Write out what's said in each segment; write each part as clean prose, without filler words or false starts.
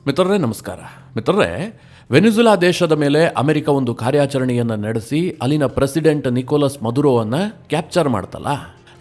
ಮಿತ್ರರೇ ನಮಸ್ಕಾರ. ಮಿತ್ರರೇ, ವೆನಿಜುಲಾ ದೇಶದ ಮೇಲೆ ಅಮೆರಿಕ ಒಂದು ಕಾರ್ಯಾಚರಣೆಯನ್ನು ನಡೆಸಿ ಅಲ್ಲಿನ ಪ್ರೆಸಿಡೆಂಟ್ ನಿಕೋಲಸ್ ಮದುರೋವನ್ನು ಕ್ಯಾಪ್ಚರ್ ಮಾಡ್ತಲ್ಲ,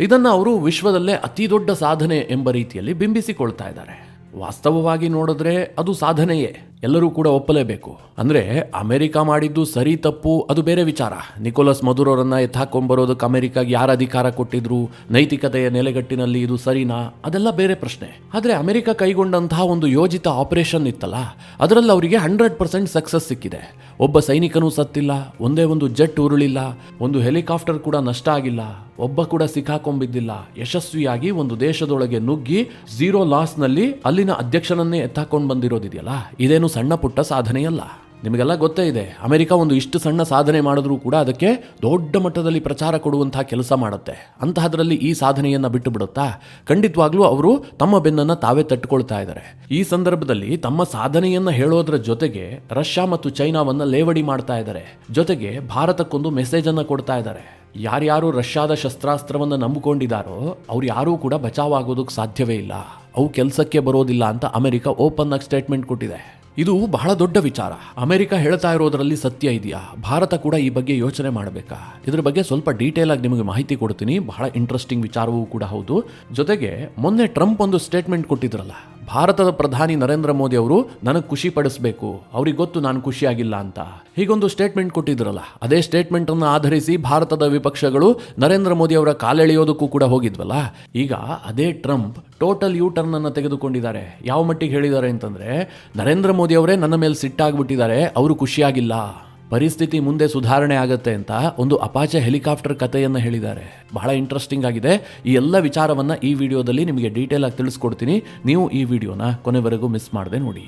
ಇದನ್ನು ಅವರು ವಿಶ್ವದಲ್ಲೇ ಅತಿ ದೊಡ್ಡ ಸಾಧನೆ ಎಂಬ ರೀತಿಯಲ್ಲಿ ಬಿಂಬಿಸಿಕೊಳ್ತಾ ಇದ್ದಾರೆ. ವಾಸ್ತವವಾಗಿ ನೋಡಿದ್ರೆ ಅದು ಸಾಧನೆಯೇ, ಎಲ್ಲರೂ ಕೂಡ ಒಪ್ಪಲೇಬೇಕು. ಅಂದರೆ ಅಮೆರಿಕ ಮಾಡಿದ್ದು ಸರಿ ತಪ್ಪು ಅದು ಬೇರೆ ವಿಚಾರ. ನಿಕೋಲಸ್ ಮದುರೋರನ್ನ ಎತ್ತಾಕೊಂಡ್ಬರೋದಕ್ಕೆ ಅಮೆರಿಕಾಗೆ ಯಾರು ಅಧಿಕಾರ ಕೊಟ್ಟಿದ್ರು, ನೈತಿಕತೆಯ ನೆಲೆಗಟ್ಟಿನಲ್ಲಿ ಇದು ಸರಿನಾ, ಅದೆಲ್ಲ ಬೇರೆ ಪ್ರಶ್ನೆ. ಆದರೆ ಅಮೆರಿಕ ಕೈಗೊಂಡಂತಹ ಒಂದು ಯೋಜಿತ ಆಪರೇಷನ್ ಇತ್ತಲ್ಲ, ಅದರಲ್ಲಿ ಅವರಿಗೆ 100% ಸಕ್ಸಸ್ ಸಿಕ್ಕಿದೆ. ಒಬ್ಬ ಸೈನಿಕನೂ ಸತ್ತಿಲ್ಲ, ಒಂದೇ ಒಂದು ಜೆಟ್ ಉರುಳಿಲ್ಲ, ಒಂದು ಹೆಲಿಕಾಪ್ಟರ್ ಕೂಡ ನಷ್ಟ ಆಗಿಲ್ಲ, ಒಬ್ಬ ಕೂಡ ಸಿಕ್ಕಾಕೊಂಬಿದ್ದಿಲ್ಲ. ಯಶಸ್ವಿಯಾಗಿ ಒಂದು ದೇಶದೊಳಗೆ ನುಗ್ಗಿ 0 ಲಾಸ್ನಲ್ಲಿ ಅಲ್ಲಿನ ಅಧ್ಯಕ್ಷನನ್ನೇ ಎತ್ತಾಕೊಂಡು ಬಂದಿರೋದಿದೆಯಲ್ಲ, ಇದೇನು ಸಣ್ಣ ಪುಟ್ಟ ಸಾಧನೆಯಲ್ಲ. ನಿಮಗೆಲ್ಲ ಗೊತ್ತೇ ಇದೆ, ಅಮೆರಿಕ ಒಂದು ಇಷ್ಟು ಸಣ್ಣ ಸಾಧನೆ ಮಾಡಿದ್ರೂ ಕೂಡ ಅದಕ್ಕೆ ದೊಡ್ಡ ಮಟ್ಟದಲ್ಲಿ ಪ್ರಚಾರ ಕೊಡುವಂತಹ ಕೆಲಸ ಮಾಡುತ್ತೆ. ಅಂತಹದ್ರಲ್ಲಿ ಈ ಸಾಧನೆಯನ್ನು ಬಿಟ್ಟು ಬಿಡುತ್ತಾ? ಖಂಡಿತವಾಗ್ಲೂ ಅವರು ತಮ್ಮ ಬೆನ್ನನ್ನು ತಾವೇ ತಟ್ಟುಕೊಳ್ತಾ ಇದ್ದಾರೆ. ಈ ಸಂದರ್ಭದಲ್ಲಿ ತಮ್ಮ ಸಾಧನೆಯನ್ನು ಹೇಳೋದ್ರ ಜೊತೆಗೆ ರಷ್ಯಾ ಮತ್ತು ಚೈನಾವನ್ನು ಲೇವಡಿ ಮಾಡ್ತಾ ಇದ್ದಾರೆ. ಜೊತೆಗೆ ಭಾರತಕ್ಕೊಂದು ಮೆಸೇಜನ್ನು ಕೊಡ್ತಾ ಇದ್ದಾರೆ. ಯಾರ್ಯಾರು ರಷ್ಯಾದ ಶಸ್ತ್ರಾಸ್ತ್ರವನ್ನು ನಂಬಿಕೊಂಡಿದ್ದಾರೋ ಅವ್ರು ಯಾರೂ ಕೂಡ ಬಚಾವಾಗೋದಕ್ಕೆ ಸಾಧ್ಯವೇ ಇಲ್ಲ, ಅವು ಕೆಲಸಕ್ಕೆ ಬರೋದಿಲ್ಲ ಅಂತ ಅಮೆರಿಕ ಓಪನ್ ಆಗಿ ಸ್ಟೇಟ್ಮೆಂಟ್ ಕೊಟ್ಟಿದೆ. ಇದು ಬಹಳ ದೊಡ್ಡ ವಿಚಾರ. ಅಮೆರಿಕ ಹೇಳ್ತಾ ಇರೋದ್ರಲ್ಲಿ ಸತ್ಯ ಇದೆಯಾ? ಭಾರತ ಕೂಡ ಈ ಬಗ್ಗೆ ಯೋಚನೆ ಮಾಡಬೇಕಾ? ಇದ್ರ ಬಗ್ಗೆ ಸ್ವಲ್ಪ ಡೀಟೇಲ್ ಆಗಿ ನಿಮಗೆ ಮಾಹಿತಿ ಕೊಡ್ತೀನಿ. ಬಹಳ ಇಂಟ್ರೆಸ್ಟಿಂಗ್ ವಿಚಾರವೂ ಕೂಡ ಹೌದು. ಜೊತೆಗೆ ಮೊನ್ನೆ ಟ್ರಂಪ್ ಒಂದು ಸ್ಟೇಟ್ಮೆಂಟ್ ಕೊಟ್ಟಿದ್ರಲ್ಲ, ಭಾರತದ ಪ್ರಧಾನಿ ನರೇಂದ್ರ ಮೋದಿ ಅವರು ನನಗೆ ಖುಷಿ ಪಡಿಸಬೇಕು, ಅವ್ರಿಗೆ ಗೊತ್ತು ನಾನು ಖುಷಿಯಾಗಿಲ್ಲ ಅಂತ, ಹೀಗೊಂದು ಸ್ಟೇಟ್ಮೆಂಟ್ ಕೊಟ್ಟಿದ್ರಲ್ಲ. ಅದೇ ಸ್ಟೇಟ್ಮೆಂಟ್ ಅನ್ನು ಆಧರಿಸಿ ಭಾರತದ ವಿಪಕ್ಷಗಳು ನರೇಂದ್ರ ಮೋದಿ ಅವರ ಕಾಲೆಳೆಯೋದಕ್ಕೂ ಕೂಡ ಹೋಗಿದ್ವಲ್ಲ. ಈಗ ಅದೇ ಟ್ರಂಪ್ ಟೋಟಲ್ ಯೂ ಟರ್ನ್ ಅನ್ನು ತೆಗೆದುಕೊಂಡಿದ್ದಾರೆ. ಯಾವ ಮಟ್ಟಿಗೆ ಹೇಳಿದ್ದಾರೆ ಅಂತಂದ್ರೆ, ನರೇಂದ್ರ ಮೋದಿ ಅವರೇ ನನ್ನ ಮೇಲೆ ಸಿಟ್ಟಾಗ್ಬಿಟ್ಟಿದ್ದಾರೆ, ಅವರು ಖುಷಿಯಾಗಿಲ್ಲ, ಪರಿಸ್ಥಿತಿ ಮುಂದೆ ಸುಧಾರಣೆ ಆಗತ್ತೆ ಅಂತ ಒಂದು ಅಪಾಚೆ ಹೆಲಿಕಾಪ್ಟರ್ ಕಥೆಯನ್ನು ಹೇಳಿದ್ದಾರೆ. ಬಹಳ ಇಂಟ್ರೆಸ್ಟಿಂಗ್ ಆಗಿದೆ. ಈ ಎಲ್ಲ ವಿಚಾರವನ್ನು ಈ ವಿಡಿಯೋದಲ್ಲಿ ನಿಮಗೆ ಡೀಟೇಲ್ ಆಗಿ ತಿಳಿಸ್ಕೊಡ್ತೀನಿ. ನೀವು ಈ ವಿಡಿಯೋನ ಕೊನೆವರೆಗೂ ಮಿಸ್ ಮಾಡದೆ ನೋಡಿ.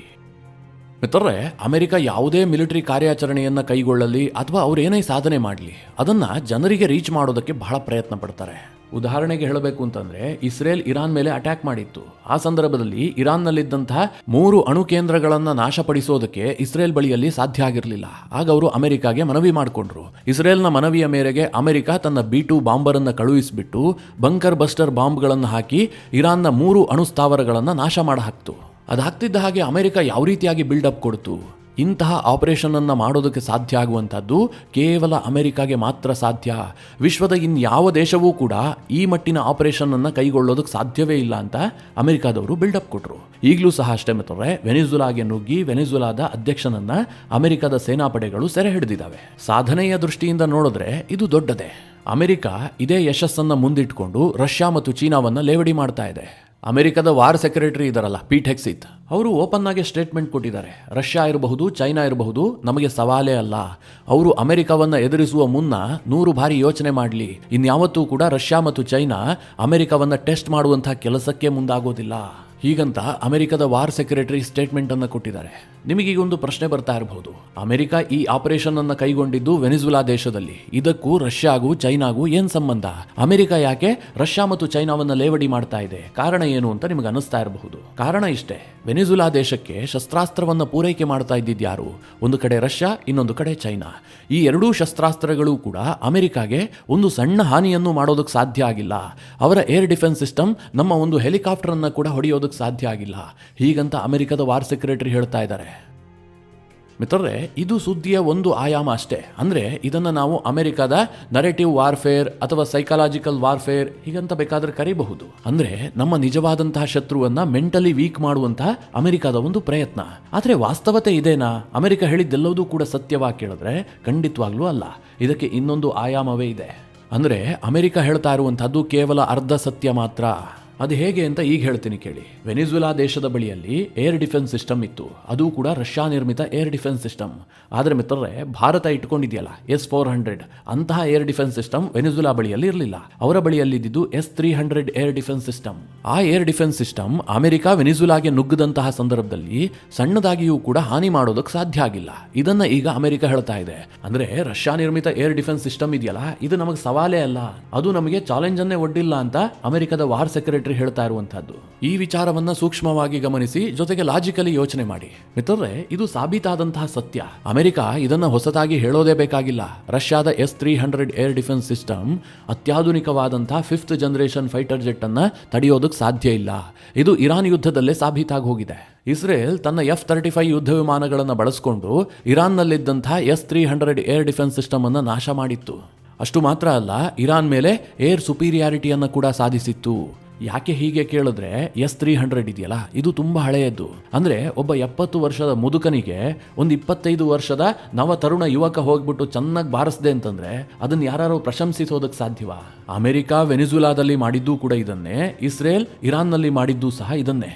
ಮಿತ್ರರೇ, ಅಮೆರಿಕ ಯಾವುದೇ ಮಿಲಿಟರಿ ಕಾರ್ಯಾಚರಣೆಯನ್ನು ಕೈಗೊಳ್ಳಲಿ ಅಥವಾ ಅವರೇನೇ ಸಾಧನೆ ಮಾಡಲಿ, ಅದನ್ನು ಜನರಿಗೆ ರೀಚ್ ಮಾಡೋದಕ್ಕೆ ಬಹಳ ಪ್ರಯತ್ನ ಪಡ್ತಾರೆ. ಉದಾಹರಣೆಗೆ ಹೇಳಬೇಕು ಅಂತಂದ್ರೆ, ಇಸ್ರೇಲ್ ಇರಾನ್ ಮೇಲೆ ಅಟ್ಯಾಕ್ ಮಾಡಿತ್ತು. ಆ ಸಂದರ್ಭದಲ್ಲಿ ಇರಾನ್ನಲ್ಲಿದ್ದಂತಹ 3 ಅಣು ಕೇಂದ್ರಗಳನ್ನು ನಾಶಪಡಿಸೋದಕ್ಕೆ ಇಸ್ರೇಲ್ ಬಳಿಯಲ್ಲಿ ಸಾಧ್ಯ ಆಗಿರಲಿಲ್ಲ. ಆಗ ಅವರು ಅಮೆರಿಕಾಗೆ ಮನವಿ ಮಾಡಿಕೊಂಡ್ರು. ಇಸ್ರೇಲ್ನ ಮನವಿಯ ಮೇರೆಗೆ ಅಮೆರಿಕ ತನ್ನ B-2 ಬಾಂಬರ್ ಅನ್ನು ಕಳುಹಿಸಿಬಿಟ್ಟು ಬಂಕರ್ ಬಸ್ಟರ್ ಬಾಂಬ್ಗಳನ್ನು ಹಾಕಿ ಇರಾನ್ನ 3 ಅಣು ಸ್ಥಾವರಗಳನ್ನು ನಾಶ ಮಾಡಹಾಕ್ತು. ಅದಾಗ್ತಿದ್ದ ಹಾಗೆ ಅಮೆರಿಕ ಯಾವ ರೀತಿಯಾಗಿ ಬಿಲ್ಡಪ್ ಕೊಡ್ತು? ಇಂತಹ ಆಪರೇಷನ್ ಅನ್ನು ಮಾಡೋದಕ್ಕೆ ಸಾಧ್ಯ ಆಗುವಂಥದ್ದು ಕೇವಲ ಅಮೆರಿಕಾಗೆ ಮಾತ್ರ ಸಾಧ್ಯ. ವಿಶ್ವದ ಇನ್ಯಾವ ದೇಶವೂ ಕೂಡ ಈ ಮಟ್ಟಿನ ಆಪರೇಷನ್ ಅನ್ನು ಕೈಗೊಳ್ಳೋದಕ್ಕೆ ಸಾಧ್ಯವೇ ಇಲ್ಲ ಅಂತ ಅಮೆರಿಕಾದವರು ಬಿಲ್ಡಪ್ ಕೊಟ್ಟರು. ಈಗಲೂ ಸಹ ಅಷ್ಟೇ ಮಿತ್ರರೇ, ವೆನಿಜುಲಾಗೆ ನುಗ್ಗಿ ವೆನಿಜುಲಾದ ಅಧ್ಯಕ್ಷನನ್ನ ಅಮೆರಿಕದ ಸೇನಾಪಡೆಗಳು ಸೆರೆ ಹಿಡಿದಿದ್ದಾವೆ. ಸಾಧನೆಯ ದೃಷ್ಟಿಯಿಂದ ನೋಡಿದ್ರೆ ಇದು ದೊಡ್ಡದೇ. ಅಮೆರಿಕ ಇದೇ ಯಶಸ್ಸನ್ನು ಮುಂದಿಟ್ಕೊಂಡು ರಷ್ಯಾ ಮತ್ತು ಚೀನಾವನ್ನು ಲೇವಡಿ ಮಾಡ್ತಾ ಇದೆ. ಅಮೆರಿಕದ ವಾರ್ ಸೆಕ್ರೆಟರಿ ಇದಾರಲ್ಲ, ಪೀಟ್ ಹೆಕ್ಸಿತ್, ಅವರು ಓಪನ್ ಆಗಿ ಸ್ಟೇಟ್ಮೆಂಟ್ ಕೊಟ್ಟಿದ್ದಾರೆ. ರಷ್ಯಾ ಇರಬಹುದು, ಚೈನಾ ಇರಬಹುದು, ನಮಗೆ ಸವಾಲೇ ಅಲ್ಲ. ಅವರು ಅಮೆರಿಕವನ್ನು ಎದುರಿಸುವ ಮುನ್ನ 100 ಬಾರಿ ಯೋಚನೆ ಮಾಡಲಿ. ಇನ್ಯಾವತ್ತೂ ಕೂಡ ರಷ್ಯಾ ಮತ್ತು ಚೈನಾ ಅಮೆರಿಕವನ್ನು ಟೆಸ್ಟ್ ಮಾಡುವಂತಹ ಕೆಲಸಕ್ಕೆ ಮುಂದಾಗೋದಿಲ್ಲ. ಹೀಗಂತ ಅಮೆರಿಕದ ವಾರ್ ಸೆಕ್ರೆಟರಿ ಸ್ಟೇಟ್ಮೆಂಟ್ ಅನ್ನು ಕೊಟ್ಟಿದ್ದಾರೆ. ನಿಮಗೀಗೊಂದು ಪ್ರಶ್ನೆ ಬರ್ತಾ ಇರಬಹುದು, ಅಮೆರಿಕ ಈ ಆಪರೇಷನ್ ಅನ್ನು ಕೈಗೊಂಡಿದ್ದು ವೆನಿಜುಲಾ ದೇಶದಲ್ಲಿ, ಇದಕ್ಕೂ ರಷ್ಯಾಗೂ ಚೈನಾಗೂ ಏನ್ ಸಂಬಂಧ? ಅಮೆರಿಕ ಯಾಕೆ ರಷ್ಯಾ ಮತ್ತು ಚೈನಾವನ್ನು ಲೇವಡಿ ಮಾಡ್ತಾ ಇದೆ? ಕಾರಣ ಏನು ಅಂತ ನಿಮಗೆ ಅನಿಸ್ತಾ ಇರಬಹುದು. ಕಾರಣ ಇಷ್ಟೇ, ವೆನಿಜುಲಾ ದೇಶಕ್ಕೆ ಶಸ್ತ್ರಾಸ್ತ್ರವನ್ನು ಪೂರೈಕೆ ಮಾಡ್ತಾ ಇದ್ದಿದ್ಯಾರು? ಒಂದು ಕಡೆ ರಷ್ಯಾ, ಇನ್ನೊಂದು ಕಡೆ ಚೈನಾ. ಈ ಎರಡೂ ಶಸ್ತ್ರಾಸ್ತ್ರಗಳು ಕೂಡ ಅಮೆರಿಕಾಗೆ ಒಂದು ಸಣ್ಣ ಹಾನಿಯನ್ನು ಮಾಡೋದಕ್ಕೆ ಸಾಧ್ಯ ಆಗಿಲ್ಲ. ಅವರ ಏರ್ ಡಿಫೆನ್ಸ್ ಸಿಸ್ಟಮ್ ನಮ್ಮ ಒಂದು ಹೆಲಿಕಾಪ್ಟರ್ ಅನ್ನು ಕೂಡ ಹೊಡೆಯೋದಕ್ಕೆ ಸಾಧ್ಯ ಆಗಿಲ್ಲ. ಹೀಗಂತ ಅಮೆರಿಕದ ವಾರ್ ಸೆಕ್ರೆಟರಿ ಹೇಳ್ತಾ ಇದ್ದಾರೆ. ಮಿತ್ರರೇ, ಇದು ಸುದ್ದಿಯ ಒಂದು ಆಯಾಮ ಅಷ್ಟೇ. ಅಂದರೆ ಇದನ್ನು ನಾವು ಅಮೆರಿಕದ ನರೇಟಿವ್ ವಾರ್ಫೇರ್ ಅಥವಾ ಸೈಕಾಲಜಿಕಲ್ ವಾರ್ಫೇರ್ ಹೀಗಂತ ಬೇಕಾದ್ರೆ ಕರೀಬಹುದು. ಅಂದರೆ ನಮ್ಮ ನಿಜವಾದಂತಹ ಶತ್ರುವನ್ನ ಮೆಂಟಲಿ ವೀಕ್ ಮಾಡುವಂತಹ ಅಮೆರಿಕದ ಒಂದು ಪ್ರಯತ್ನ. ಆದರೆ ವಾಸ್ತವತೆ ಇದೇನಾ? ಅಮೆರಿಕ ಹೇಳಿದ್ದೆಲ್ಲವೂ ಕೂಡ ಸತ್ಯವಾಗಿ ಕೇಳಿದ್ರೆ ಖಂಡಿತವಾಗ್ಲೂ ಅಲ್ಲ. ಇದಕ್ಕೆ ಇನ್ನೊಂದು ಆಯಾಮವೇ ಇದೆ. ಅಂದರೆ ಅಮೆರಿಕ ಹೇಳ್ತಾ ಇರುವಂತಹದ್ದು ಕೇವಲ ಅರ್ಧ ಸತ್ಯ ಮಾತ್ರ. ಅದು ಹೇಗೆ ಅಂತ ಈಗ ಹೇಳ್ತೀನಿ ಕೇಳಿ. ವೆನಿಜುಲಾ ದೇಶದ ಬಳಿಯಲ್ಲಿ ಏರ್ ಡಿಫೆನ್ಸ್ ಸಿಸ್ಟಮ್ ಇತ್ತು, ಅದು ಕೂಡ ರಷ್ಯಾ ನಿರ್ಮಿತ ಏರ್ ಡಿಫೆನ್ಸ್ ಸಿಸ್ಟಮ್. ಆದರೆ ಮಿತ್ರರೇ, ಭಾರತ ಇಟ್ಕೊಂಡಿದೆಯಲ್ಲ S-400, ಅಂತಹ ಏರ್ ಡಿಫೆನ್ಸ್ ಸಿಸ್ಟಮ್ ವೆನಿಜುಲಾ ಬಳಿಯಲ್ಲಿ ಇರಲಿಲ್ಲ. ಅವರ ಬಳಿಯಲ್ಲಿ ಇದ್ದಿದ್ದು S-300 ಏರ್ ಡಿಫೆನ್ಸ್ ಸಿಸ್ಟಮ್. ಆ ಏರ್ ಡಿಫೆನ್ಸ್ ಸಿಸ್ಟಮ್ ಅಮೆರಿಕ ವೆನಿಜುಲಾಗೆ ನುಗ್ಗದಂತಹ ಸಂದರ್ಭದಲ್ಲಿ ಸಣ್ಣದಾಗಿಯೂ ಕೂಡ ಹಾನಿ ಮಾಡೋದಕ್ಕೆ ಸಾಧ್ಯ ಆಗಿಲ್ಲ. ಇದನ್ನ ಈಗ ಅಮೆರಿಕ ಹೇಳ್ತಾ ಇದೆ. ಅಂದ್ರೆ ರಷ್ಯಾ ನಿರ್ಮಿತ ಏರ್ ಡಿಫೆನ್ಸ್ ಸಿಸ್ಟಮ್ ಇದೆಯಲ್ಲ, ಇದು ನಮಗೆ ಸವಾಲೇ ಅಲ್ಲ, ಅದು ನಮಗೆ ಚಾಲೆಂಜ್ ಅನ್ನೇ ಒಡ್ಡಿಲ್ಲ ಅಂತ ಅಮೆರಿಕದ ವಾರ್ ಸೆಕ್ರೆಟರಿ ಡಾಕ್ಯುಮೆಂಟರಿ ಹೇಳ್ತಾ ಇರುವಂತಹದ್ದು. ಈ ವಿಚಾರವನ್ನ ಸೂಕ್ಷ್ಮವಾಗಿ ಗಮನಿಸಿ, ಜೊತೆಗೆ ಲಾಜಿಕಲಿ ಯೋಚನೆ ಮಾಡಿ. ಮಿತ್ರರೇ, ಇದು ಸಾಬೀತಾದಂತಹ ಸತ್ಯ. ಅಮೆರಿಕ ಇದನ್ನ ಹೊಸದಾಗಿ ಹೇಳೋದೇ ಬೇಕಾಗಿಲ್ಲ. ರಷ್ಯಾದ S-300 ಏರ್ ಡಿಫೆನ್ಸ್ ಸಿಸ್ಟಮ್ ಅತ್ಯಾಧುನಿಕವಾದಂತಹ 5th ಜನರೇಷನ್ ಫೈಟರ್ ಜೆಟ್ ಅನ್ನ ತಡೆಯೋದಕ್ಕೆ ಸಾಧ್ಯ ಇಲ್ಲ. ಇದು ಇರಾನ್ ಯುದ್ಧದಲ್ಲೇ ಸಾಬೀತಾಗಿ ಹೋಗಿದೆ. ಇಸ್ರೇಲ್ ತನ್ನ F-35 ಯುದ್ಧ ವಿಮಾನಗಳನ್ನು ಬಳಸಿಕೊಂಡು ಇರಾನ್ನಲ್ಲಿದ್ದಂತಹ S-300 ಏರ್ ಡಿಫೆನ್ಸ್ ಸಿಸ್ಟಮ್ ಅನ್ನು ನಾಶ ಮಾಡಿತ್ತು. ಅಷ್ಟು ಮಾತ್ರ ಅಲ್ಲ, ಇರಾನ್ ಮೇಲೆ ಏರ್ ಸುಪೀರಿಯಾರಿಟಿಯನ್ನು ಕೂಡ ಸಾಧಿಸಿತ್ತು. ಯಾಕೆ ಹೀಗೆ ಕೇಳಿದ್ರೆ, S-300 ಇದೆಯಲ್ಲ, ಇದು ತುಂಬಾ ಹಳೆಯದ್ದು. ಅಂದ್ರೆ ಒಬ್ಬ 70 ವರ್ಷದ ಮುದುಕನಿಗೆ ಒಂದು 25 ವರ್ಷದ ನವ ತರುಣ ಯುವಕ ಹೋಗ್ಬಿಟ್ಟು ಚೆನ್ನಾಗಿ ಬಾರಿಸ್ದೆ ಅಂತಂದ್ರೆ ಅದನ್ನ ಯಾರು ಪ್ರಶಂಸಿಸೋದಕ್ಕೆ ಸಾಧ್ಯವಾ? ಅಮೆರಿಕ ವೆನಿಜುಲಾದಲ್ಲಿ ಮಾಡಿದ್ದು ಕೂಡ ಇದನ್ನೇ, ಇಸ್ರೇಲ್ ಇರಾನ್ನಲ್ಲಿ ಮಾಡಿದ್ದು ಸಹ ಇದನ್ನೇ.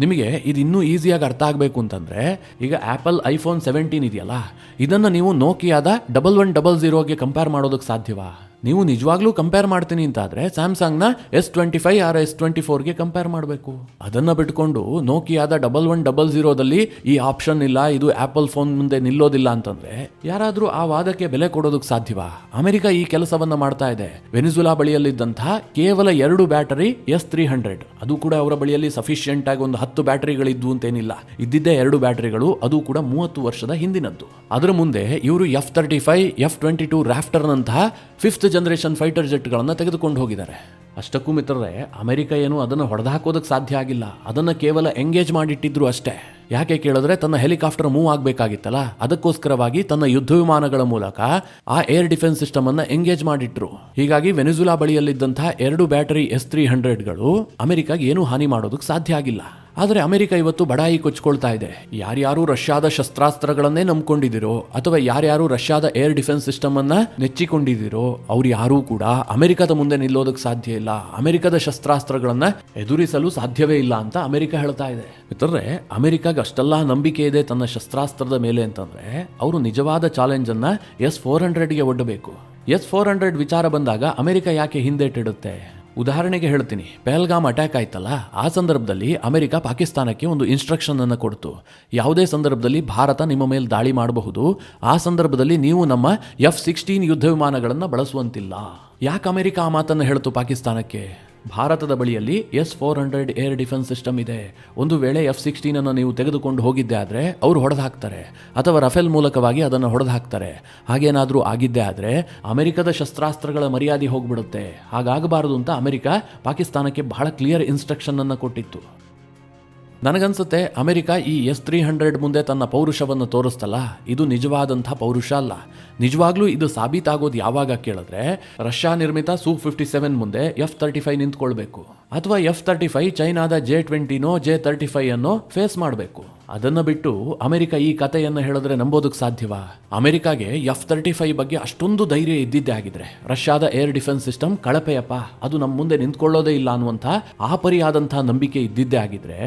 ನಿಮಗೆ ಇದು ಇನ್ನೂ ಈಸಿಯಾಗಿ ಅರ್ಥ ಆಗಬೇಕು ಅಂತಂದರೆ, ಈಗ ಆ್ಯಪಲ್ iPhone 17 ಇದೆಯಲ್ಲ, ಇದನ್ನು ನೀವು ನೋಕಿಯಾದ 1100ಗೆ ಕಂಪೇರ್ ಮಾಡೋದಕ್ಕೆ ಸಾಧ್ಯವಾ? ನೀವು ನಿಜವಾಗ್ಲೂ ಕಂಪೇರ್ ಮಾಡ್ತೀನಿ ಅಂತಾದರೆ ಸ್ಯಾಮ್ಸಂಗ್ನ S25 ಆರ್ S24ಗೆ ಕಂಪೇರ್ ಮಾಡಬೇಕು. ಅದನ್ನು ಬಿಟ್ಕೊಂಡು ನೋಕಿಯಾದ 1100ದಲ್ಲಿ ಈ ಆಪ್ಷನ್ ಇಲ್ಲ, ಇದು ಆ್ಯಪಲ್ ಫೋನ್ ಮುಂದೆ ನಿಲ್ಲೋದಿಲ್ಲ ಅಂತಂದರೆ ಯಾರಾದರೂ ಆ ವಾದಕ್ಕೆ ಬೆಲೆ ಕೊಡೋದಕ್ಕೆ ಸಾಧ್ಯವಾ? ಅಮೆರಿಕ ಈ ಕೆಲಸವನ್ನು ಮಾಡ್ತಾ ಇದೆ. ವೆನಿಜುಲಾ ಬಳಿಯಲ್ಲಿದ್ದಂತಹ ಕೇವಲ 2 ಬ್ಯಾಟರಿ S-300, ಅದು ಕೂಡ ಅವರ ಬಳಿಯಲ್ಲಿ ಸಫಿಷಿಯೆಂಟ್ ಆಗಿ ಒಂದು 10 ಬ್ಯಾಟರಿಗಳಿದ್ವು ಅಂತೇನಿಲ್ಲ. ಇದ್ದಿದ್ದೇ 2 ಬ್ಯಾಟರಿಗಳು, ಅದು ಕೂಡ 30 ವರ್ಷದ ಹಿಂದಿನದ್ದು. ಅದರ ಮುಂದೆ ಇವರು F-35, F-22 ರಾಫ್ಟರ್ನಂತಹ 5th generation fighter ಜೆಟ್ಗಳನ್ನು ತೆಗೆದುಕೊಂಡು ಹೋಗಿದ್ದಾರೆ. ಅಷ್ಟಕ್ಕೂ ಮಿತ್ರರೇ, ಅಮೆರಿಕ ಏನು ಅದನ್ನು ಹೊಡೆದಾಕೋದಕ್ಕೆ ಸಾಧ್ಯ ಆಗಿಲ್ಲ. ಅದನ್ನು ಕೇವಲ ಎಂಗೇಜ್ ಮಾಡಿಟ್ಟಿದ್ರು ಅಷ್ಟೇ. ಯಾಕೆ ಕೇಳಿದ್ರೆ, ತನ್ನ ಹೆಲಿಕಾಪ್ಟರ್ ಮೂವ್ ಆಗಬೇಕಾಗಿತ್ತಲ್ಲ, ಅದಕ್ಕೋಸ್ಕರವಾಗಿ ತನ್ನ ಯುದ್ಧ ವಿಮಾನಗಳ ಮೂಲಕ ಆ ಏರ್ ಡಿಫೆನ್ಸ್ ಸಿಸ್ಟಮ್ ಅನ್ನ ಎಂಗೇಜ್ ಮಾಡಿಟ್ರು. ಹೀಗಾಗಿ ವೆನಿಜುಲಾ ಬಳಿಯಲ್ಲಿದ್ದಂತಹ 2 ಬ್ಯಾಟರಿ S-300ಗಳು ಅಮೆರಿಕಾಗೆ ಏನೂ ಹಾನಿ ಮಾಡೋದಕ್ಕೆ ಸಾಧ್ಯ ಆಗಿಲ್ಲ. ಆದರೆ ಅಮೆರಿಕ ಇವತ್ತು ಬಡಾಯಿ ಕೊಚ್ಕೊಳ್ತಾ ಇದೆ. ಯಾರ್ಯಾರು ರಷ್ಯಾದ ಶಸ್ತ್ರಾಸ್ತ್ರಗಳನ್ನೇ ನಂಬ್ಕೊಂಡಿದ್ದೀರೋ ಅಥವಾ ಯಾರ್ಯಾರು ರಷ್ಯಾದ ಏರ್ ಡಿಫೆನ್ಸ್ ಸಿಸ್ಟಮ್ ಅನ್ನ ನೆಚ್ಚಿಕೊಂಡಿದ್ದೀರೋ ಅವ್ರು ಯಾರೂ ಕೂಡ ಅಮೆರಿಕದ ಮುಂದೆ ನಿಲ್ಲೋದಕ್ಕೆ ಸಾಧ್ಯ ಇಲ್ಲ. ಅಮೆರಿಕದ ಶಸ್ತ್ರಾಸ್ತ್ರಗಳನ್ನ ಎದುರಿಸಲು ಸಾಧ್ಯವೇ ಇಲ್ಲ ಅಂತ ಅಮೆರಿಕ ಹೇಳ್ತಾ ಇದೆ. ಮಿತ್ರರೇ, ಅಮೆರಿಕಾಗ ಅಷ್ಟೆಲ್ಲ ನಂಬಿಕೆ ಇದೆ ತನ್ನ ಶಸ್ತ್ರಾಸ್ತ್ರದ ಮೇಲೆ ಅಂತಂದ್ರೆ ಅವರು ನಿಜವಾದ ಚಾಲೆಂಜ್ ಅನ್ನ S-400ಗೆ ಒಡ್ಡಬೇಕು. S-400 ವಿಚಾರ ಬಂದಾಗ ಅಮೆರಿಕ ಯಾಕೆ ಹಿಂದೇಟಿಡುತ್ತೆ? ಉದಾಹರಣೆಗೆ ಹೇಳ್ತೀನಿ, ಪಹಲ್ಗಾಮ್ ಅಟ್ಯಾಕ್ ಆಯ್ತಲ್ಲ, ಆ ಸಂದರ್ಭದಲ್ಲಿ ಅಮೆರಿಕ ಪಾಕಿಸ್ತಾನಕ್ಕೆ ಒಂದು ಇನ್ಸ್ಟ್ರಕ್ಷನ್ ಅನ್ನು ಕೊಡ್ತು. ಯಾವುದೇ ಸಂದರ್ಭದಲ್ಲಿ ಭಾರತ ನಿಮ್ಮ ಮೇಲೆ ದಾಳಿ ಮಾಡಬಹುದು, ಆ ಸಂದರ್ಭದಲ್ಲಿ ನೀವು ನಮ್ಮ F-16 ಯುದ್ಧ ವಿಮಾನಗಳನ್ನು ಬಳಸುವಂತಿಲ್ಲ. ಯಾಕೆ ಅಮೆರಿಕ ಆ ಮಾತನ್ನು ಹೇಳ್ತು ಪಾಕಿಸ್ತಾನಕ್ಕೆ? ಭಾರತದ ಬಳಿಯಲ್ಲಿ S-400 ಏರ್ ಡಿಫೆನ್ಸ್ ಸಿಸ್ಟಮ್ ಇದೆ. ಒಂದು ವೇಳೆ F-16 ಅನ್ನು ನೀವು ತೆಗೆದುಕೊಂಡು ಹೋಗಿದ್ದೆ ಆದರೆ ಅವರು ಹೊಡೆದು ಹಾಕ್ತಾರೆ, ಅಥವಾ ರಫೇಲ್ ಮೂಲಕವಾಗಿ ಅದನ್ನು ಹೊಡೆದು ಹಾಕ್ತಾರೆ. ಹಾಗೇನಾದರೂ ಆಗಿದ್ದೇ ಆದರೆ ಅಮೆರಿಕದ ಶಸ್ತ್ರಾಸ್ತ್ರಗಳ ಮರ್ಯಾದೆ ಹೋಗ್ಬಿಡುತ್ತೆ. ಹಾಗಾಗಬಾರದು ಅಂತ ಅಮೆರಿಕ ಪಾಕಿಸ್ತಾನಕ್ಕೆ ಬಹಳ ಕ್ಲಿಯರ್ ಇನ್ಸ್ಟ್ರಕ್ಷನ್ ಅನ್ನು ಕೊಟ್ಟಿತ್ತು. ನನಗನ್ಸುತ್ತೆ ಅಮೆರಿಕ ಈ S-300 ಮುಂದೆ ತನ್ನ ಪೌರುಷವನ್ನು ತೋರಿಸ್ತಲ್ಲ, ಇದು ನಿಜವಾದಂಥ ಪೌರುಷ ಅಲ್ಲ. ನಿಜವಾಗ್ಲೂ ಇದು ಸಾಬೀತಾಗೋದು ಯಾವಾಗ ಕೇಳಿದ್ರೆ, ರಷ್ಯಾ ನಿರ್ಮಿತ Su-57 ಮುಂದೆ F-35 ನಿಂತ್ಕೊಳ್ಬೇಕು, ಅಥವಾ F-35 ಚೈನಾದ J-20ನೋ J-35 ಅನ್ನೋ ಫೇಸ್ ಮಾಡಬೇಕು. ಅದನ್ನು ಬಿಟ್ಟು ಅಮೆರಿಕ ಈ ಕಥೆಯನ್ನು ಹೇಳಿದ್ರೆ ನಂಬೋದಕ್ಕೆ ಸಾಧ್ಯವಾ? ಅಮೆರಿಕಾಗೆ F-35 ಬಗ್ಗೆ ಅಷ್ಟೊಂದು ಧೈರ್ಯ ಇದ್ದಿದ್ದೇ ಆಗಿದ್ರೆ, ರಷ್ಯಾದ ಏರ್ ಡಿಫೆನ್ಸ್ ಸಿಸ್ಟಮ್ ಕಳಪೆಯಪ್ಪ, ಅದು ನಮ್ಮ ಮುಂದೆ ನಿಂತ್ಕೊಳ್ಳೋದೇ ಇಲ್ಲ ಅನ್ನುವಂಥ ಆಪರಿಯಾದಂತಹ ನಂಬಿಕೆ ಇದ್ದಿದ್ದೇ ಆಗಿದ್ರೆ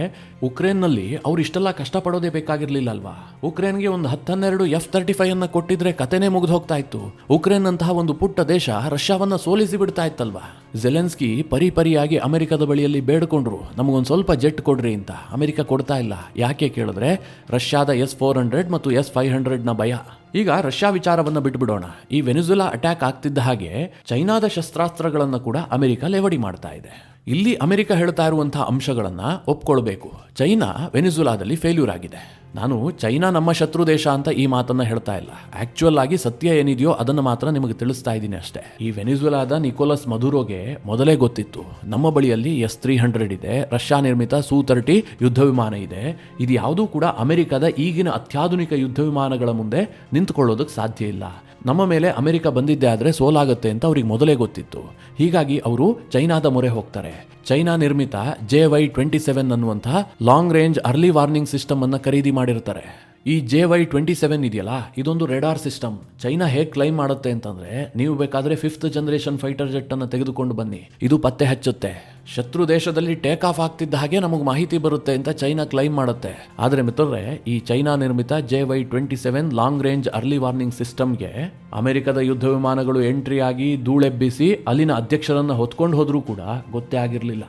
ಉಕ್ರೇನ್ನಲ್ಲಿ ಅವ್ರು ಇಷ್ಟೆಲ್ಲ ಕಷ್ಟಪಡೋದೇ ಬೇಕಾಗಿರ್ಲಿಲ್ಲ ಅಲ್ವಾ? ಉಕ್ರೇನ್ಗೆ ಒಂದು 10-12 F-35 ಅನ್ನ ಕೊಟ್ಟಿದ್ರೆ ಕತೆನೇ ಮುಗಿದು ಹೋಗ್ತಾ ಇತ್ತು. ಉಕ್ರೇನ್ ಅಂತಹ ಒಂದು ಪುಟ್ಟ ದೇಶ ರಷ್ಯಾವನ್ನ ಸೋಲಿಸಿ ಬಿಡ್ತಾ ಇತ್ತಲ್ವಾ? ಜೆಲೆನ್ಸ್ಕಿ ಪರಿಯಾಗಿ ಅಮೆರಿಕದ ಬಳಿಯಲ್ಲಿ ಬೇಡ್ಕೊಂಡ್ರು, ನಮಗೊಂದು ಸ್ವಲ್ಪ ಜೆಟ್ ಕೊಡ್ರಿ ಅಂತ. ಅಮೆರಿಕ ಕೊಡ್ತಾ ಇಲ್ಲ. ಯಾಕೆ ಕೇಳಿದ್ರೆ, ರಷ್ಯಾದ S-400 ಮತ್ತು S-500ನ ಭಯ. ಈಗ ರಷ್ಯಾ ವಿಚಾರವನ್ನು ಬಿಟ್ಬಿಡೋಣ. ಈ ವೆನಿಜುಲಾ ಅಟ್ಯಾಕ್ ಆಗ್ತಿದ್ದ ಹಾಗೆ ಚೈನಾದ ಶಸ್ತ್ರಾಸ್ತ್ರಗಳನ್ನು ಕೂಡ ಅಮೆರಿಕ ಲೇವಡಿ ಮಾಡ್ತಾ ಇದೆ. ಇಲ್ಲಿ ಅಮೆರಿಕ ಹೇಳ್ತಾ ಇರುವಂತಹ ಅಂಶಗಳನ್ನು ಒಪ್ಕೊಳ್ಬೇಕು. ಚೈನಾ ವೆನಿಜುಲಾದಲ್ಲಿ ಫೇಲ್ಯೂರ್ ಆಗಿದೆ. ನಾನು ಚೈನಾ ನಮ್ಮ ಶತ್ರು ದೇಶ ಅಂತ ಈ ಮಾತನ್ನ ಹೇಳ್ತಾ ಇಲ್ಲ. ಆಕ್ಚುಯಲ್ ಆಗಿ ಸತ್ಯ ಏನಿದೆಯೋ ಅದನ್ನು ಮಾತ್ರ ನಿಮಗೆ ತಿಳಿಸ್ತಾ ಇದ್ದೀನಿ ಅಷ್ಟೇ. ಈ ವೆನಿಜುಲಾದ ನಿಕೋಲಸ್ ಮದುರೋಗೆ ಮೊದಲೇ ಗೊತ್ತಿತ್ತು, ನಮ್ಮ ಬಳಿಯಲ್ಲಿ S-300 ಇದೆ, ರಷ್ಯಾ ನಿರ್ಮಿತ Su-30 ಯುದ್ಧ ವಿಮಾನ ಇದೆ. ಇದು ಯಾವುದೂ ಕೂಡ ಅಮೆರಿಕದ ಈಗಿನ ಅತ್ಯಾಧುನಿಕ ಯುದ್ಧ ವಿಮಾನಗಳ ಮುಂದೆ ನಿಂತುಕೊಳ್ಳೋದಕ್ಕೆ ಸಾಧ್ಯ ಇಲ್ಲ. ನಮ್ಮ ಮೇಲೆ ಅಮೆರಿಕ ಬಂದಿದ್ದೆ ಆದರೆ ಸೋಲಾಗುತ್ತೆ ಅಂತ ಅವ್ರಿಗೆ ಮೊದಲೇ ಗೊತ್ತಿತ್ತು. ಹೀಗಾಗಿ ಅವರು ಚೈನಾದ ಮೊರೆ ಹೋಗ್ತಾರೆ. ಚೈನಾ ನಿರ್ಮಿತ JY-27 ಅನ್ನುವಂತಹ long range early warning system ಅನ್ನು ಖರೀದಿ ಮಾಡಿರ್ತಾರೆ. ಈ JY-27 ಇದೆಯಲ್ಲ, ಇದೊಂದು ರೆಡಾರ್ ಸಿಸ್ಟಮ್. ಚೈನಾ ಹೇಗೆ ಕ್ಲೈಮ್ ಮಾಡುತ್ತೆ ಅಂತಂದ್ರೆ, ನೀವು ಬೇಕಾದ್ರೆ 5th ಜನರೇಷನ್ ಫೈಟರ್ ಜೆಟ್ ಅನ್ನು ತೆಗೆದುಕೊಂಡು ಬನ್ನಿ, ಇದು ಪತ್ತೆ ಹಚ್ಚುತ್ತೆ. ಶತ್ರು ದೇಶದಲ್ಲಿ ಟೇಕ್ ಆಫ್ ಆಗ್ತಿದ್ದ ಹಾಗೆ ನಮಗೆ ಮಾಹಿತಿ ಬರುತ್ತೆ ಅಂತ ಚೈನಾ ಕ್ಲೈಮ್ ಮಾಡುತ್ತೆ. ಆದರೆ ಮಿತ್ರರೇ, ಈ ಚೈನಾ ನಿರ್ಮಿತ JY-27 long range early warning ಸಿಸ್ಟಮ್ಗೆ ಅಮೆರಿಕದ ಯುದ್ಧ ವಿಮಾನಗಳು ಎಂಟ್ರಿ ಆಗಿ ಧೂಳೆಬ್ಬಿಸಿ ಅಲ್ಲಿನ ಅಧ್ಯಕ್ಷರನ್ನು ಹೊತ್ಕೊಂಡು ಹೋದ್ರೂ ಕೂಡ ಗೊತ್ತೇ ಆಗಿರಲಿಲ್ಲ.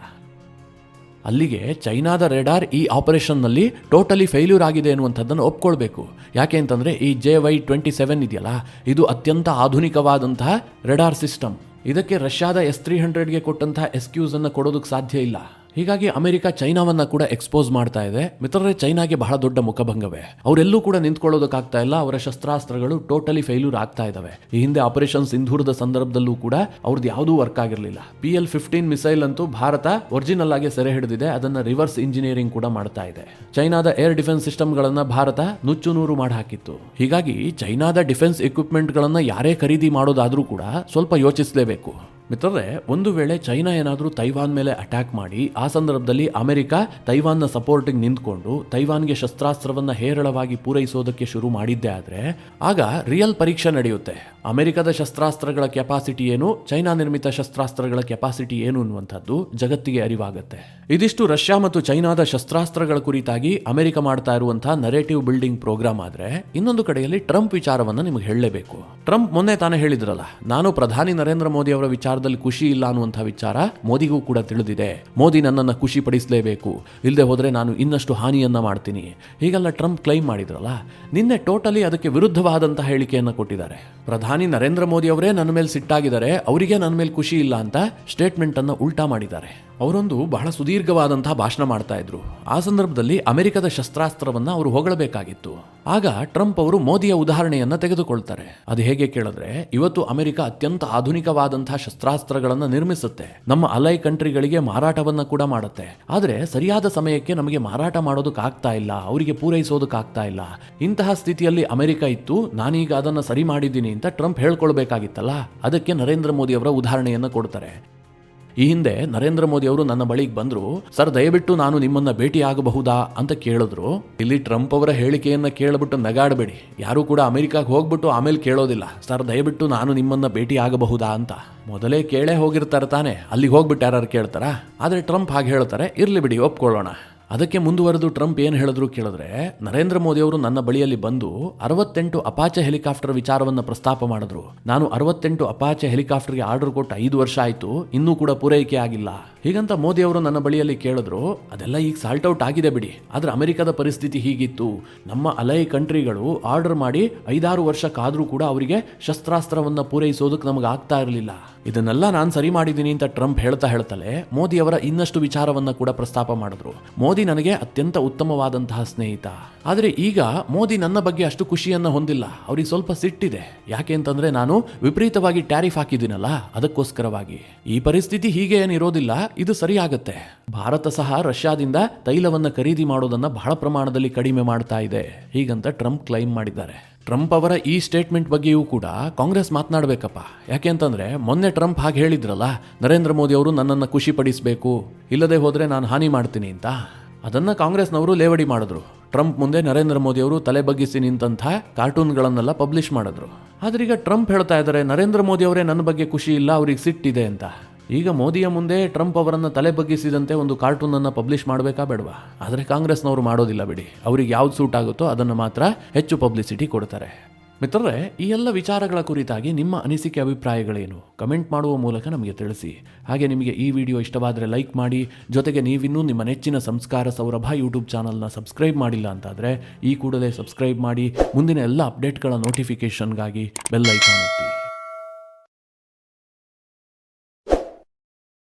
ಅಲ್ಲಿಗೆ ಚೈನಾದ ರೆಡಾರ್ ಈ ಆಪರೇಷನ್ನಲ್ಲಿ ಟೋಟಲಿ ಫೇಲ್ಯೂರ್ ಆಗಿದೆ ಅನ್ನುವಂಥದ್ದನ್ನು ಒಪ್ಕೊಳ್ಬೇಕು. ಯಾಕೆ ಅಂತಂದರೆ ಈ JY-27 ಇದೆಯಲ್ಲ, ಇದು ಅತ್ಯಂತ ಆಧುನಿಕವಾದಂತಹ ರೆಡಾರ್ ಸಿಸ್ಟಮ್. ಇದಕ್ಕೆ ರಷ್ಯಾದ S-300ಗೆ ಕೊಟ್ಟಂತಹ ಎಕ್ಸ್ಕ್ಯೂಸ್ ಅನ್ನು ಕೊಡೋದಕ್ಕೆ ಸಾಧ್ಯ ಇಲ್ಲ. ಹೀಗಾಗಿ ಅಮೆರಿಕ ಚೈನಾವನ್ನ ಕೂಡ ಎಕ್ಸ್ಪೋಸ್ ಮಾಡ್ತಾ ಇದೆ. ಮಿತ್ರರೇ, ಚೈನಾಗೆ ಬಹಳ ದೊಡ್ಡ ಮುಖಭಂಗವೇ. ಅವರೆಲ್ಲೂ ಕೂಡ ನಿಂತ್ಕೊಳ್ಳೋದಕ್ಕಾಗ್ತಾ ಇಲ್ಲ. ಅವರ ಶಸ್ತ್ರಾಸ್ತ್ರಗಳು ಟೋಟಲಿ ಫೇಲ್ಯೂರ್ ಆಗ್ತಾ ಇದಾವೆ. ಈ ಹಿಂದೆ ಆಪರೇಷನ್ ಸಿಂಧೂರದ ಸಂದರ್ಭದಲ್ಲೂ ಕೂಡ ಅವ್ರದ್ದು ಯಾವುದೂ ವರ್ಕ್ ಆಗಿರಲಿಲ್ಲ. PL-15 ಮಿಸೈಲ್ ಅಂತೂ ಭಾರತ ಒರಿಜಿನಲ್ ಆಗಿ ಸೆರೆ ಹಿಡಿದಿದೆ. ಅದನ್ನ ರಿವರ್ಸ್ ಇಂಜಿನಿಯರಿಂಗ್ ಕೂಡ ಮಾಡ್ತಾ ಇದೆ. ಚೈನಾದ ಏರ್ ಡಿಫೆನ್ಸ್ ಸಿಸ್ಟಮ್ ಗಳನ್ನ ಭಾರತ ನುಚ್ಚು ನೂರು ಮಾಡಿ ಹಾಕಿತ್ತು. ಹೀಗಾಗಿ ಚೈನಾದ ಡಿಫೆನ್ಸ್ ಇಕ್ವಿಪ್ಮೆಂಟ್ ಗಳನ್ನ ಯಾರೇ ಖರೀದಿ ಮಾಡೋದಾದ್ರೂ ಕೂಡ ಸ್ವಲ್ಪ ಯೋಚಿಸಲೇಬೇಕು. ಮಿತ್ರರೇ, ಒಂದು ವೇಳೆ ಚೈನಾ ಏನಾದರೂ ತೈವಾನ್ ಮೇಲೆ ಅಟ್ಯಾಕ್ ಮಾಡಿ ಆ ಸಂದರ್ಭದಲ್ಲಿ ಅಮೆರಿಕ ತೈವಾನ್ನ ಸಪೋರ್ಟಿಗೆ ನಿಂತ್ಕೊಂಡು ತೈವಾನ್ಗೆ ಶಸ್ತ್ರಾಸ್ತ್ರವನ್ನ ಹೇರಳವಾಗಿ ಪೂರೈಸೋದಕ್ಕೆ ಶುರು ಮಾಡಿದ್ದೇ ಆದ್ರೆ ಆಗ ರಿಯಲ್ ಪರೀಕ್ಷೆ ನಡೆಯುತ್ತೆ. ಅಮೆರಿಕದ ಶಸ್ತ್ರಾಸ್ತ್ರಗಳ ಕೆಪಾಸಿಟಿ ಏನು, ಚೈನಾ ನಿರ್ಮಿತ ಶಸ್ತ್ರಾಸ್ತ್ರಗಳ ಕೆಪಾಸಿಟಿ ಏನು ಅನ್ನುವಂಥದ್ದು ಜಗತ್ತಿಗೆ ಅರಿವಾಗುತ್ತೆ. ಇದಿಷ್ಟು ರಷ್ಯಾ ಮತ್ತು ಚೈನಾದ ಶಸ್ತ್ರಾಸ್ತ್ರಗಳ ಕುರಿತಾಗಿ ಅಮೆರಿಕ ಮಾಡ್ತಾ ಇರುವಂತಹ ನರೇಟಿವ್ ಬಿಲ್ಡಿಂಗ್ ಪ್ರೋಗ್ರಾಮ್ ಆದ್ರೆ, ಇನ್ನೊಂದು ಕಡೆಯಲ್ಲಿ ಟ್ರಂಪ್ ವಿಚಾರವನ್ನ ನಿಮಗೆ ಹೇಳಲೇಬೇಕು. ಟ್ರಂಪ್ ಮೊನ್ನೆ ತಾನೇ ಹೇಳಿದ್ರಲ್ಲ, ನಾನು ಪ್ರಧಾನಿ ನರೇಂದ್ರ ಮೋದಿ ಅವರ ವಿಚಾರದಲ್ಲಿ ಖುಷಿ ಇಲ್ಲ ಅನ್ನುವಂತಹ ವಿಚಾರ ಮೋದಿಗೂ ಕೂಡ ತಿಳಿದಿದೆ. ಮೋದಿ ನನ್ನನ್ನು ಖುಷಿ ಪಡಿಸಲೇಬೇಕು, ಇಲ್ಲದೆ ಹೋದ್ರೆ ನಾನು ಇನ್ನಷ್ಟು ಹಾನಿಯನ್ನ ಮಾಡ್ತೀನಿ, ಹೀಗೆಲ್ಲ ಟ್ರಂಪ್ ಕ್ಲೈಮ್ ಮಾಡಿದ್ರಲ್ಲ. ನಿನ್ನೆ ಟೋಟಲಿ ಅದಕ್ಕೆ ವಿರುದ್ಧವಾದಂತಹ ಹೇಳಿಕೆಯನ್ನು ಕೊಟ್ಟಿದ್ದಾರೆ. ಪ್ರಧಾನಿ ನರೇಂದ್ರ ಮೋದಿ ಅವರೇ ನನ್ನ ಮೇಲೆ ಸಿಟ್ಟಾಗಿದ್ದಾರೆ, ಅವರಿಗೆ ನನ್ನ ಮೇಲೆ ಖುಷಿ ಇಲ್ಲ ಅಂತ ಸ್ಟೇಟ್ಮೆಂಟ್ ಅನ್ನು ಉಲ್ಟಾ ಮಾಡಿದ್ದಾರೆ. ಅವರೊಂದು ಬಹಳ ಸುದೀರ್ಘವಾದಂತಹ ಭಾಷಣ ಮಾಡ್ತಾ ಇದ್ರು. ಆ ಸಂದರ್ಭದಲ್ಲಿ ಅಮೆರಿಕದ ಶಸ್ತ್ರಾಸ್ತ್ರವನ್ನ ಅವರು ಹೊಗಳಬೇಕಾಗಿತ್ತು. ಆಗ ಟ್ರಂಪ್ ಅವರು ಮೋದಿಯ ಉದಾಹರಣೆಯನ್ನ ತೆಗೆದುಕೊಳ್ತಾರೆ. ಅದು ಹೇಗೆ ಕೇಳಿದ್ರೆ, ಇವತ್ತು ಅಮೆರಿಕ ಅತ್ಯಂತ ಆಧುನಿಕವಾದಂತಹ ಶಸ್ತ್ರಾಸ್ತ್ರಗಳನ್ನ ನಿರ್ಮಿಸುತ್ತೆ, ನಮ್ಮ ಅಲೈ ಕಂಟ್ರಿಗಳಿಗೆ ಮಾರಾಟವನ್ನ ಕೂಡ ಮಾಡುತ್ತೆ. ಆದ್ರೆ ಸರಿಯಾದ ಸಮಯಕ್ಕೆ ನಮಗೆ ಮಾರಾಟ ಮಾಡೋದಕ್ಕಾಗ್ತಾ ಇಲ್ಲ, ಅವರಿಗೆ ಪೂರೈಸೋದಕ್ಕಾಗ್ತಾ ಇಲ್ಲ. ಇಂತಹ ಸ್ಥಿತಿಯಲ್ಲಿ ಅಮೆರಿಕ ಇತ್ತು, ನಾನೀಗ ಅದನ್ನ ಸರಿ ಮಾಡಿದ್ದೀನಿ ಅಂತ ಟ್ರಂಪ್ ಹೇಳ್ಕೊಳ್ಬೇಕಾಗಿತ್ತಲ್ಲ. ಅದಕ್ಕೆ ನರೇಂದ್ರ ಮೋದಿ ಅವರ ಉದಾಹರಣೆಯನ್ನ ಕೊಡ್ತಾರೆ. ಈ ಹಿಂದೆ ನರೇಂದ್ರ ಮೋದಿ ಅವರು ನನ್ನ ಬಳಿಗೆ ಬಂದ್ರು, ಸರ್ ದಯವಿಟ್ಟು ನಾನು ನಿಮ್ಮನ್ನ ಭೇಟಿ ಆಗಬಹುದಾ ಅಂತ ಕೇಳಿದ್ರು. ಇಲ್ಲಿ ಟ್ರಂಪ್ ಅವರ ಹೇಳಿಕೆಯನ್ನ ಕೇಳ್ಬಿಟ್ಟು ನಗಾಡಬೇಡಿ. ಯಾರು ಕೂಡ ಅಮೆರಿಕಾಗೆ ಹೋಗ್ಬಿಟ್ಟು ಆಮೇಲೆ ಕೇಳೋದಿಲ್ಲ, ಸರ್ ದಯವಿಟ್ಟು ನಾನು ನಿಮ್ಮನ್ನ ಭೇಟಿ ಆಗಬಹುದಾ ಅಂತ. ಮೊದಲೇ ಕೇಳೇ ಹೋಗಿರ್ತಾರೆ ತಾನೆ, ಅಲ್ಲಿಗೆ ಹೋಗ್ಬಿಟ್ಟು ಯಾರು ಕೇಳ್ತಾರ? ಆದ್ರೆ ಟ್ರಂಪ್ ಹಾಗೆ ಹೇಳ್ತಾರೆ, ಇರ್ಲಿ ಬಿಡಿ ಒಪ್ಕೊಳ್ಳೋಣ. ಅದಕ್ಕೆ ಮುಂದುವರೆದು ಟ್ರಂಪ್ ಏನು ಹೇಳಿದ್ರು ಕೇಳಿದ್ರೆ, ನರೇಂದ್ರ ಮೋದಿ ಅವರು ನನ್ನ ಬಳಿಯಲ್ಲಿ ಬಂದು 68 ಅಪಾಚೆ ಹೆಲಿಕಾಪ್ಟರ್ ವಿಚಾರವನ್ನು ಪ್ರಸ್ತಾಪ ಮಾಡಿದ್ರು. ನಾನು 68 ಅಪಾಚೆ ಹೆಲಿಕಾಪ್ಟರ್ಗೆ ಆರ್ಡರ್ ಕೊಟ್ಟು 5 ವರ್ಷ ಆಯಿತು, ಇನ್ನೂ ಕೂಡ ಪೂರೈಕೆ ಆಗಿಲ್ಲ. ಹೀಗಂತ ಮೋದಿ ಅವರು ನನ್ನ ಬಳಿಯಲ್ಲಿ ಕೇಳಿದ್ರು. ಅದೆಲ್ಲ ಈಗ ಸಾಲ್ಟ್ ಔಟ್ ಆಗಿದೆ ಬಿಡಿ, ಆದ್ರೆ ಅಮೆರಿಕದ ಪರಿಸ್ಥಿತಿ ಹೀಗಿತ್ತು. ನಮ್ಮ ಅಲೈ ಕಂಟ್ರಿಗಳು ಆರ್ಡರ್ ಮಾಡಿ 5-6 ವರ್ಷ ಕಾದ್ರೂ ಕೂಡ ಅವರಿಗೆ ಶಸ್ತ್ರಾಸ್ತ್ರವನ್ನ ಪೂರೈಸೋದಕ್ಕೆ ನಮಗೆ ಆಗ್ತಾ ಇರಲಿಲ್ಲ. ಇದನ್ನೆಲ್ಲ ನಾನು ಸರಿ ಮಾಡಿದ್ದೀನಿ ಅಂತ ಟ್ರಂಪ್ ಹೇಳ್ತಲೇ ಮೋದಿ ಅವರ ಇನ್ನಷ್ಟು ವಿಚಾರವನ್ನ ಕೂಡ ಪ್ರಸ್ತಾಪ ಮಾಡಿದ್ರು. ಮೋದಿ ನನಗೆ ಅತ್ಯಂತ ಉತ್ತಮವಾದಂತಹ ಸ್ನೇಹಿತ, ಆದರೆ ಈಗ ಮೋದಿ ನನ್ನ ಬಗ್ಗೆ ಅಷ್ಟು ಖುಷಿಯನ್ನ ಹೊಂದಿಲ್ಲ. ಅವ್ರಿಗೆ ಸ್ವಲ್ಪ ಸಿಟ್ಟಿದೆ. ಯಾಕೆ ಅಂತಂದ್ರೆ ನಾನು ವಿಪರೀತವಾಗಿ ಟ್ಯಾರಿಫ್ ಹಾಕಿದ್ದೀನಲ್ಲ, ಅದಕ್ಕೋಸ್ಕರವಾಗಿ. ಈ ಪರಿಸ್ಥಿತಿ ಹೀಗೆ ಏನಿರೋದಿಲ್ಲ, ಇದು ಸರಿಯಾಗತ್ತೆ. ಭಾರತ ಸಹ ರಷ್ಯಾದಿಂದ ತೈಲವನ್ನ ಖರೀದಿ ಮಾಡೋದನ್ನ ಬಹಳ ಪ್ರಮಾಣದಲ್ಲಿ ಕಡಿಮೆ ಮಾಡ್ತಾ ಇದೆ, ಹೀಗಂತ ಟ್ರಂಪ್ ಕ್ಲೈಮ್ ಮಾಡಿದ್ದಾರೆ. ಟ್ರಂಪ್ ಅವರ ಈ ಸ್ಟೇಟ್ಮೆಂಟ್ ಬಗ್ಗೆಯೂ ಕೂಡ ಕಾಂಗ್ರೆಸ್ ಮಾತನಾಡಬೇಕಪ್ಪ. ಯಾಕೆ ಅಂತಂದ್ರೆ ಮೊನ್ನೆ ಟ್ರಂಪ್ ಹಾಗೆ ಹೇಳಿದ್ರಲ್ಲ, ನರೇಂದ್ರ ಮೋದಿ ಅವರು ನನ್ನನ್ನು ಖುಷಿ ಪಡಿಸಬೇಕು, ಇಲ್ಲದೆ ಹೋದ್ರೆ ನಾನು ಹಾನಿ ಮಾಡ್ತೀನಿ ಅಂತ. ಅದನ್ನ ಕಾಂಗ್ರೆಸ್ನವರು ಲೇವಡಿ ಮಾಡಿದ್ರು. ಟ್ರಂಪ್ ಮುಂದೆ ನರೇಂದ್ರ ಮೋದಿ ಅವರು ತಲೆ ಬಗ್ಗಿಸಿ ನಿಂತಹ ಕಾರ್ಟೂನ್ಗಳನ್ನೆಲ್ಲ ಪಬ್ಲಿಷ್ ಮಾಡಿದ್ರು. ಆದ್ರೆ ಈಗ ಟ್ರಂಪ್ ಹೇಳ್ತಾ ಇದ್ದಾರೆ, ನರೇಂದ್ರ ಮೋದಿ ಅವರೇ ನನ್ನ ಬಗ್ಗೆ ಖುಷಿ ಇಲ್ಲ, ಅವ್ರಿಗೆ ಸಿಟ್ಟಿದೆ ಅಂತ. ಈಗ ಮೋದಿಯ ಮುಂದೆ ಟ್ರಂಪ್ ಅವರನ್ನು ತಲೆ ಬಗ್ಗಿಸಿದಂತೆ ಒಂದು ಕಾರ್ಟೂನ್ ಅನ್ನು ಪಬ್ಲಿಷ್ ಮಾಡಬೇಕಾ ಬೇಡವಾ? ಆದರೆ ಕಾಂಗ್ರೆಸ್ನವರು ಮಾಡೋದಿಲ್ಲ ಬಿಡಿ. ಅವ್ರಿಗೆ ಯಾವ್ದು ಸೂಟ್ ಆಗುತ್ತೋ ಅದನ್ನು ಮಾತ್ರ ಹೆಚ್ಚು ಪಬ್ಲಿಸಿಟಿ ಕೊಡ್ತಾರೆ. ಮಿತ್ರರೇ, ಈ ಎಲ್ಲ ವಿಚಾರಗಳ ಕುರಿತಾಗಿ ನಿಮ್ಮ ಅನಿಸಿಕೆ ಅಭಿಪ್ರಾಯಗಳೇನು? ಕಮೆಂಟ್ ಮಾಡುವ ಮೂಲಕ ನಮಗೆ ತಿಳಿಸಿ. ಹಾಗೆ ನಿಮಗೆ ಈ ವಿಡಿಯೋ ಇಷ್ಟವಾದರೆ ಲೈಕ್ ಮಾಡಿ. ಜೊತೆಗೆ ನೀವಿನ್ನೂ ನಿಮ್ಮ ನೆಚ್ಚಿನ ಸಂಸ್ಕಾರ ಸೌರಭ ಯೂಟ್ಯೂಬ್ ಚಾನಲ್ನ ಸಬ್ಸ್ಕ್ರೈಬ್ ಮಾಡಿಲ್ಲ ಅಂತಾದರೆ ಈ ಕೂಡಲೇ ಸಬ್ಸ್ಕ್ರೈಬ್ ಮಾಡಿ. ಮುಂದಿನ ಎಲ್ಲ ಅಪ್ಡೇಟ್ಗಳ ನೋಟಿಫಿಕೇಷನ್ಗಾಗಿ ಬೆಲ್ ಐಕಾನ್ ಒತ್ತಿ.